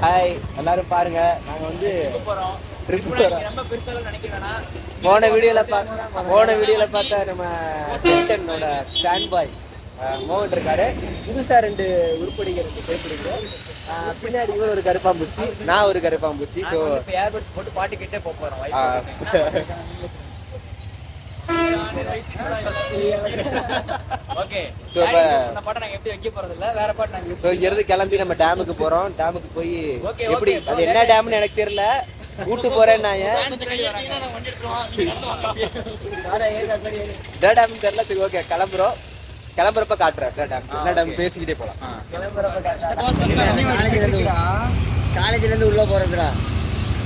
Hi எல்லாரும் பாருங்க, நாங்க வந்து ட்ரிப் போறோம். போன வீடியோல பார்த்தா நம்ம கேப்டனோட ஸ்டாண்ட் பாய் மோகன் இருக்காரு. புதுசா 2 உருப்படிகள் சேர்ப்பிடிக்கிறோம். பின்னாடி இவர் ஒரு கருப்பாம்பூச்சி, நான் ஒரு கருப்பாம்பூச்சி. ஸோ ஏர்பட்ஸ் போட்டு பாட்டு கேட்டே போறோம். கிளம்பி நம்ம டேமுக்கு போறோம். டேமுக்கு போய் எப்படி அது என்ன டேம்னு எனக்கு தெரியல, கூட்டு போறேன் நான். தெரியல. சரி ஓகே, கிளம்புறப்ப காட்டுறேன். என்ன டேம் பேசிக்கிட்டே போலாம். காலேஜ்ல இருந்து உள்ள போறதுடா.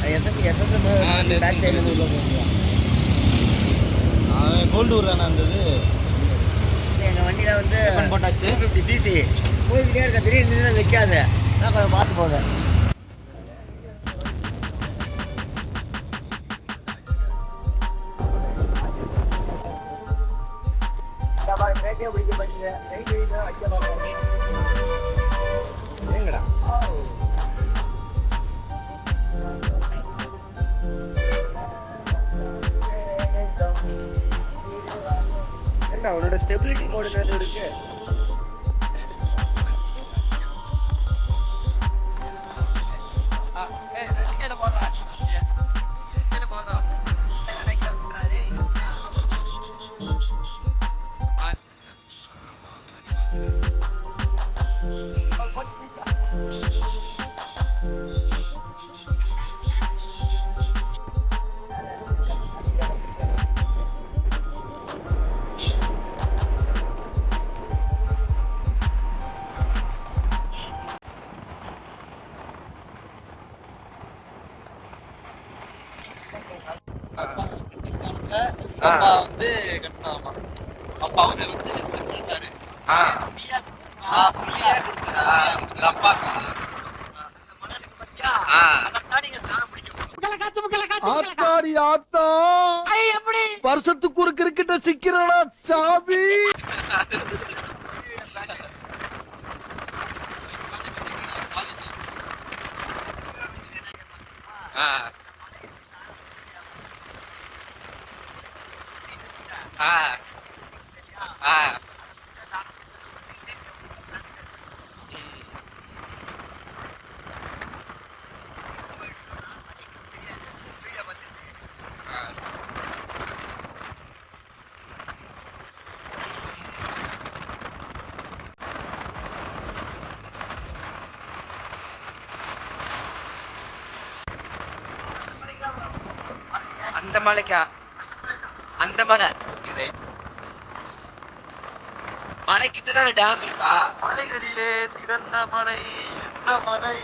பேக் சைடுல இருந்து உள்ள போறதுடா. கோல்டு ஊர்ல இருந்தது. எங்க வண்டியில வந்து போட்டாச்சு 250 சிசி போய்கிட்டே இருக்க. திடீர்னு வைக்காத, நான் கொஞ்சம் பார்த்து போவேன். அவனோட ஸ்டெபிலிட்டி மோடு இருக்கு. அப்பா வந்து கட்டினாமா. அப்பா வந்து கட்டிட்டாரு. வருஷத்துக்கு ஒரு கிரிக்கெட்ட சிக்கிறா சாமி. அந்த மலைக்கா? அந்த மலை இது மலைக்கிட்டதான் டேம் இருக்கா? மலைகளிலே சிறந்த மலை இந்த மலை.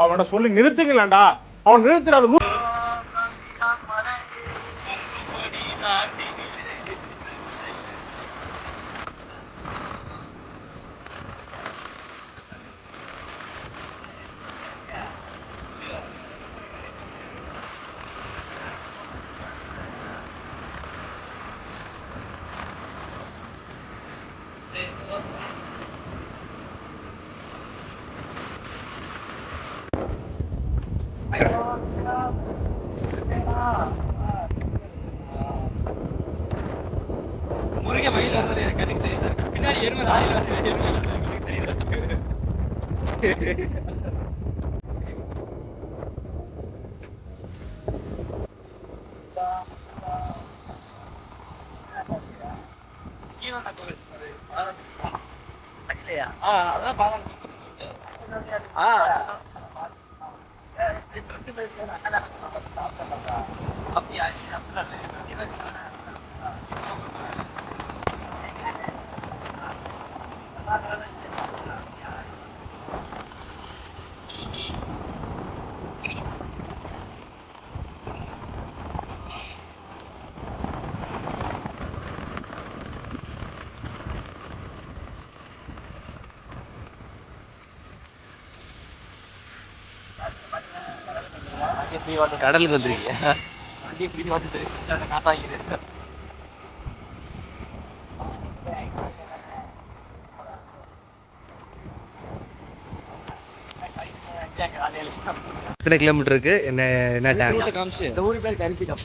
அவனை சொல்லி நிறுத்துங்களாண்டா. அவன் நிறுத்துறாது. முருகை மயில் வந்தது எனக்கு கண்ணுக்கு தெரியுது. பின்னாடி எருமை தெரியுது. அதான் பாலம். அப்படியா? கடலுக்கு வந்துருக்கீங்க. எத்தனை கிலோமீட்டர் இருக்கு? என்ன டேம்? இந்த ஊர் பேர் கருப்பிடம்.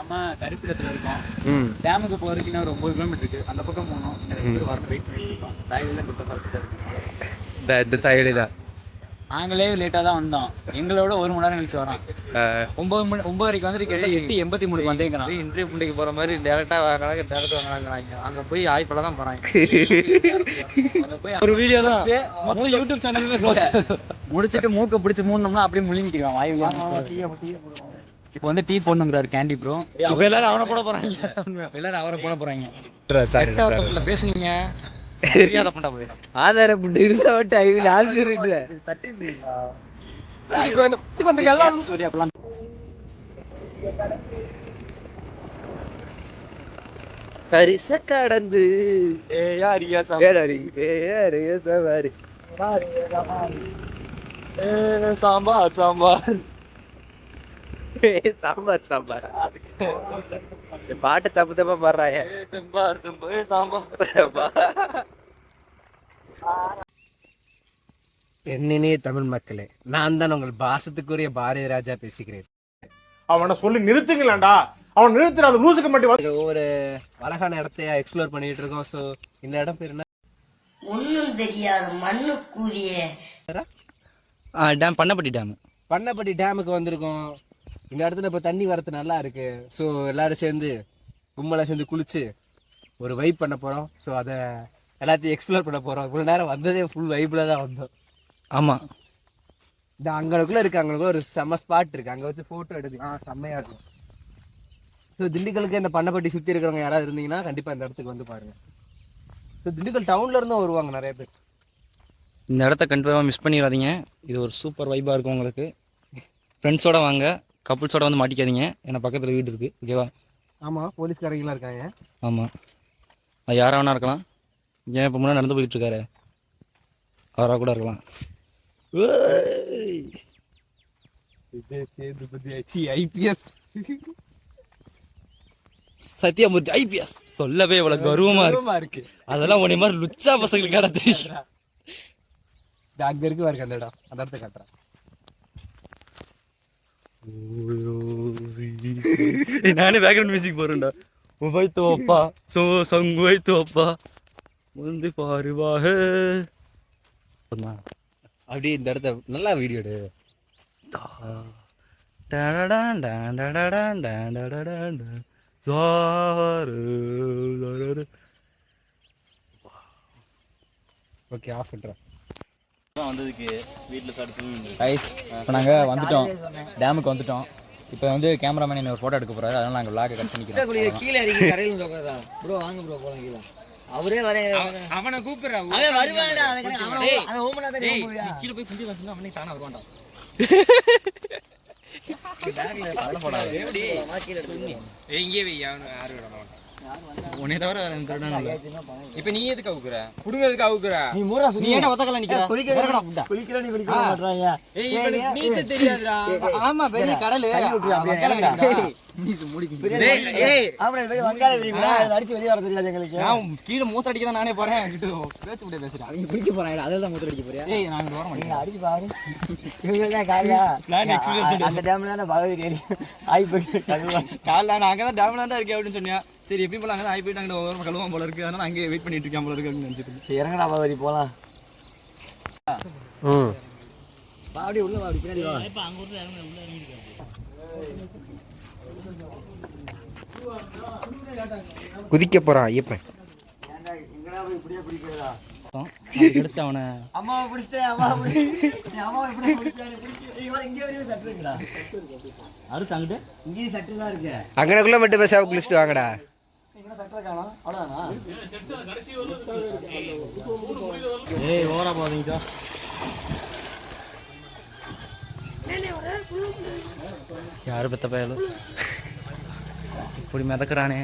ஆமா, கருப்பிடத்துல இருக்கோம். டேமுக்கு போறதுக்கு இன்னும் ஒரு 9 கிலோமீட்டர் இருக்கு. அந்த பக்கம் போகணும். வரணும், வெயிட் பண்ணிட்டு இருக்கோம். தாயடி தான். நாங்களே லேட்டா தான் வந்தோம். எங்களோட 1 மணி நேரம் கழிச்சு வரோம். 9:30 வந்து 8:83 வந்தேங்கிறான். இன்டர்வியூ பண்ணிக்கு போற மாதிரி டேரக்டா வாங்குறாங்க. அங்க போய் ஆய்ப்பல தான் போறாங்க. ஒரு வீடியோ தான் யூடியூப் சேனல்ல க்ளோஸ் முடிச்சிட்டு மூக்க பிடிச்சு மூணுனோம்னா அப்படியே முழுங்கிடுவான் வாய். இப்போ வந்து டீ போடணுங்கிறாரு கேண்டி ப்ரோ. எல்லாரும் அவனை போட போறாங்க. எல்லாரும் அவரை போட போறாங்க. பேசுனீங்க ஆதாரம் இருந்தா கரிச கடந்து சாம்பார் சாம்பார் சாம்பார் சாம்பார் பாட்டு தப்பு தப்பா பாடுறாங்க. என்னே தமிழ் மக்களே, நான் தான் உங்கள் பாசத்துக்குரிய பாரதிய ராஜா பேசுகிறேன். அவனை சொல்லி நிறுத்துங்களேன்டா. அவன் நிறுத்துற அந்த லூசுக்கு மட்டும் ஒரு அழகான இடத்தைய எக்ஸ்ப்ளோர் பண்ணிட்டு இருக்கோம். சோ இந்த இடம் பேர் என்ன? ஒன்னும் தெரியாது மண்ணு கூறிய டேம் பண்ணப்பட்டி டேம். பண்ணப்பட்டி டேமுக்கு வந்திருக்கோம். இந்த இடத்துல இப்போ தண்ணி வரது நல்லா இருக்கு. ஸோ எல்லாரும் சேர்ந்து கும்பலாக சேர்ந்து குளிச்சு ஒரு வைப் பண்ண போகிறோம். ஸோ அதை எல்லாத்தையும் எக்ஸ்ப்ளோர் பண்ண போகிறோம். இவ்வளோ நேரம் வந்ததே ஃபுல் வைப்பில் தான் வந்தோம். ஆமாம், இந்த அங்களுக்குள்ளே இருக்குது, அங்களுக்குள்ள ஒரு செம்ம ஸ்பாட் இருக்குது. அங்கே வச்சு ஃபோட்டோ எடுக்கலாம், செம்மையாக இருக்கும். ஸோ திண்டுக்கலுக்கு இந்த பண்ணப்பட்டி சுற்றி இருக்கிறவங்க யாராவது இருந்தீங்கன்னா கண்டிப்பாக இந்த இடத்துக்கு வந்து பாருங்கள். ஸோ திண்டுக்கல் டவுன்ல இருந்தும் வருவாங்க நிறைய பேர். இந்த இடத்த கண்டிப்பாக மிஸ் பண்ணிடாதீங்க. இது ஒரு சூப்பர் வைப்பாக இருக்கும் உங்களுக்கு. ஃப்ரெண்ட்ஸோட வாங்க, கப்புள்ஸோட வந்து மாட்டிக்காதீங்க. ஏன்னா பக்கத்தில் வீடு இருக்குது. ஓகேவா? ஆமாம், போலீஸ்காரங்களாம் இருக்காங்க. ஆமாம், அது யாராக வேணா இருக்கலாம். ஏன் இப்போ முன்னாடி நடந்து போயிட்டு இருக்காரு, அவராக கூட இருக்கலாம். ஐபிஎஸ் சத்யமூர்த்தி ஐபிஎஸ் சொல்லவே இவ்வளவு கர்வமா இருக்கு. அதெல்லாம் உன்னை மாதிரி லுச்சா பசங்களுக்கு கடை தெரியும். அங்க இருக்கு பாருங்க அந்த இடம், அந்த இடத்த காட்டுறேன். நானே பேக்ரவுண்ட் மியூசிக் போறேன்டா. உபை தோப்பா சோ சங்குவை தோப்பா முந்தி பாருவாக. அப்படியே இந்த இடத்த நல்லா வீடியோ எடு. ஓகே, ஆஃப் பண்றேன். வந்ததுக்கு வீட்டில் சாப்பிட்டு கைஸ் இப்போ நாங்கள் வந்துட்டோம், டேமுக்கு வந்துட்டோம். இப்போ வந்து கேமராமேன் என்ன ஃபோட்டோ எடுக்க போகிறாரு, அதனால் நாங்கள் விளாக கட் பண்ணிக்கிறோம். கீழே இறங்கி கரையில் சொல்கிறதா ப்ரோ, வாங்க ப்ரோ போகலாம் கீழே. அவரே வர அவனை கூப்பிடுறான், அவன் வருவான்டா. கீழே போய் புண்டி வாசல் அவனே தானே வருவான்டா. உன்னை தவிர இப்ப நீ எதுக்கு அவுக்குற? குடுங்க எதுக்கு அவுக்குற? நீ மூரா நீ ஏன்டா ஒத்தக்கல நிக்கிற? குளிக்கிற நீ குளிக்க மாட்டறாங்க. ஏய் இவனுக்கு நீச்சல் தெரியாதுடா. ஆமா, பெரிய கடல். நீ மூடிக்கு. ஏய் ஆமா, இது வங்காள தெரியுமா? அத அடிச்சு வெளிய வர தெரியாது உங்களுக்கு. நான் கீழ மூத்த அடிக்க தான் நானே போறேன். கிட்ட பேச்சு விட பேசுறேன். நீ குளிக்க போறாங்க, அதல தான் மூத்த அடிக்க போறியா? ஏய் நான் இங்க வர மாட்டேன். நீ அடிச்சு பாரு. இவங்க தான் காலையா நான் எக்ஸ்பீரியன்ஸ் அந்த டேம்ல தான பகவதி கேரி ஆய் போய் காலைல நான் அங்க தான் டேம்ல தான் இருக்கேன் அப்படின்னு சொன்னியா. சரி எப்பயும் போல அங்க தான் ஆய் போயிட்டு அங்க ஓரமா கழுவாம போல இருக்கு, அதனால அங்கே வெயிட் பண்ணிட்டு இருக்கேன் போல இருக்கு அப்படின்னு நினைச்சிட்டு. சரி இறங்கடா பகவதி போலாம். வா அப்படியே உள்ள வா, அப்படி பின்னாடி வா. இப்ப அங்க உள்ள இறங்கிருக்க. குதிக்க போறான் ஐயப்பன். எடுத்து அவனை அம்மாவை பிடிச்சிட்டேன், அம்மாவை பிடிச்சி நீ அம்மாவை எப்படி பிடிச்சானே பிடிச்சி இங்க வரையும் சட்டு இருக்குடா. அடுத்து அங்கிட்டு இங்கே சட்டு தான் இருக்கு. அங்கனக்குள்ள மட்டும் பேசாம குளிச்சுட்டு வாங்கடா. இங்க சட்டு காணோம், அவ்வளவுதானா? ஏய் ஓரா போவீங்க. யாரு பெத்த பயலு இப்படி மிதக்குறானே.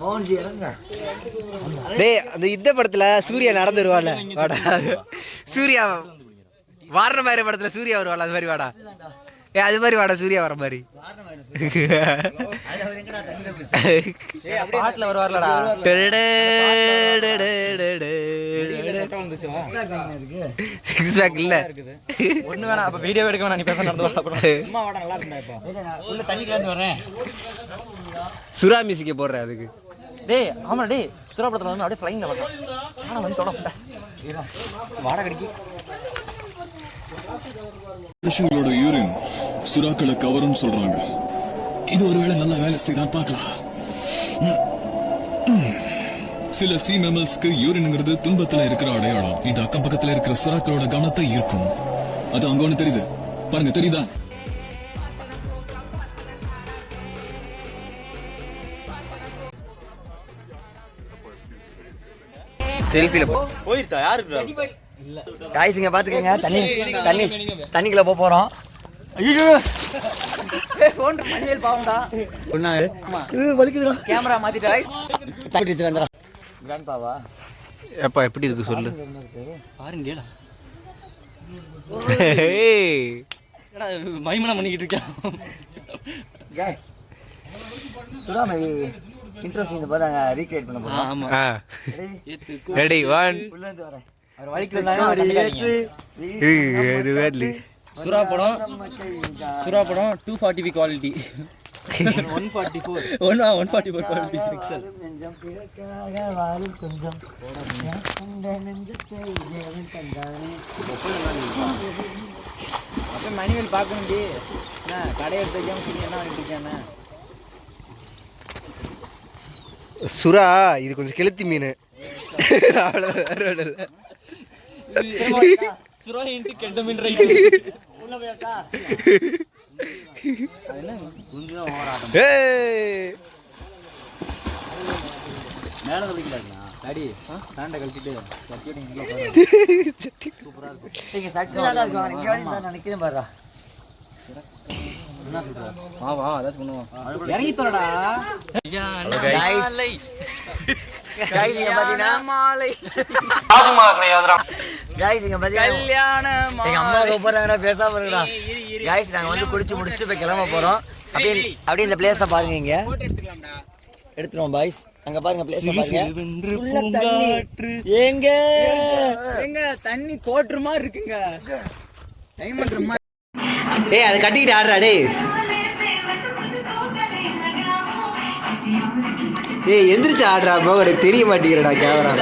மோகன்ஜி இறங்க. டேய் அந்த இந்த படத்துல சூர்யா நடந்து வருவாள் வாடா. சூர்யா வாரண மாதிரி படத்துல சூர்யா வருவாள் அது மாதிரி வாடா. அது மாதிரி வாடா சூர்யா வர மாதிரி. பாட்டுல வருவார்லடா. சிக்ஸ் பேக் இல்ல ஒண்ணு வேணாம். அப்ப வீடியோ எடுக்க வேணாம். நீ பேச நடந்து வா. சும்மா வாடா நல்லா இருக்குடா. இப்போ உள்ள தண்ணிக்குள்ள இருந்து வரேன். சுறா மியூசிக்க போடுறேன் அதுக்கு. டேய் ஆமா டேய் சுறா படத்துல வந்து அப்படியே ஃப்ளைங்ல வரேன். ஆனா வந்து தொடப்படா. வாடா கடிக்கி. மனுஷங்களோட யூரின் சுறாக்களை கவரும்னு சொல்றாங்க. இது ஒருவேளை நல்ல வேலை செய்தான் பார்க்கலாம். சில சி மேமல்ஸ்க்கு யூரின்ங்கிறது துன்பத்துல இருக்கிற அடையாளம். இது அக்கம் பக்கத்துல இருக்கிற சுறாக்களோட கவனத்தை ஈர்க்கும். அது அங்க ஒண்ணு தெரியுது பாருங்க, தெரியுதா? செல்ஃபில போயிருச்சா யாருக்கு? காய்ஸ் இங்க பாத்துக்கங்க. தண்ணிக்குள்ள போறோம். ஐயோ போன் மணிவேல் பாவம்டா. ஒண்ணா வலிக்குதுடா. கேமரா மாத்திட்டா. தட்டி வச்சிரங்கடா. கிராண்ட் பாவா எப்பா எப்படி இருக்கு சொல்லு. பாருங்கடா. ஏய் என்னடா மைமனா பண்ணிக்கிட்டு இருக்கியா? गाइस சுறா மேவி இன்ட்ரோஸ் இந்த பாருங்க ரீக்ரியேட் பண்ண போறோம். ஆமா. ரெடி 1 உள்ள இருந்து வரேன். அவர் வலிக்குதுன்னா சுறா படம் 240p குவாலிட்டி. 144 quality pixel. நெஞ்சம் பிறக்காக வாழும் கொஞ்சம் கொண்ட நெஞ்சத்தை தேவன் தந்தானே. அப்ப மணிவேல் பார்க்கணும்டி. என்ன கடை எடுத்து வைக்காம நீ என்ன பண்ணிட்டு இருக்கானே? சுறா இது கொஞ்சம் கெளுத்தி மீன். சுறா இன்ட்டு கெண்ட மீன் ரைட். உள்ள போயாக்கா என்ன கொஞ்சம் ஓவராட்டம். ஏய் மேல வலிக்கலண்ணா டாடி சாண்ட கழட்டிட்டு சட்டியோட இங்க பாரு. சூப்பரா இருக்கு. நீங்க சட்டிலாக இருக்கும். இங்க வந்து நான் நினைக்கிறேன் பாருடா. என்ன சொல்ற? வா வா அதான் பண்ணுவோம். இறங்கி தோறடா. गाइस இங்க பாத்தீங்கன்னா மாலை गाइस இங்க பாத்தீங்கன்னா கல்யாணம். எங்க அம்மா கூப்பிடுறாங்கடா பேசாம இருங்கடா. गाइस நாங்க வந்து குடிச்சு முடிச்சிட்டு போய் கிளம்ப போறோம். அப்படியே இந்த பிளேஸ பாருங்க. இங்க போட்டோ எடுத்துக்கலாம்டா. எடுத்துறோம் गाइस. அங்க பாருங்க பிளேஸ பாருங்க. உள்ள தண்ணி எங்க தண்ணி கோட்ற மாதிரி இருக்குங்க. டைமண்ட் மாதிரி. ஏய் அத கட்டிட்டு ஆடுறா டேய். ஏய் எந்திரிச்சு ஆடுறா போகடே. தெரிய மாட்டேங்கிறடா கேமரா.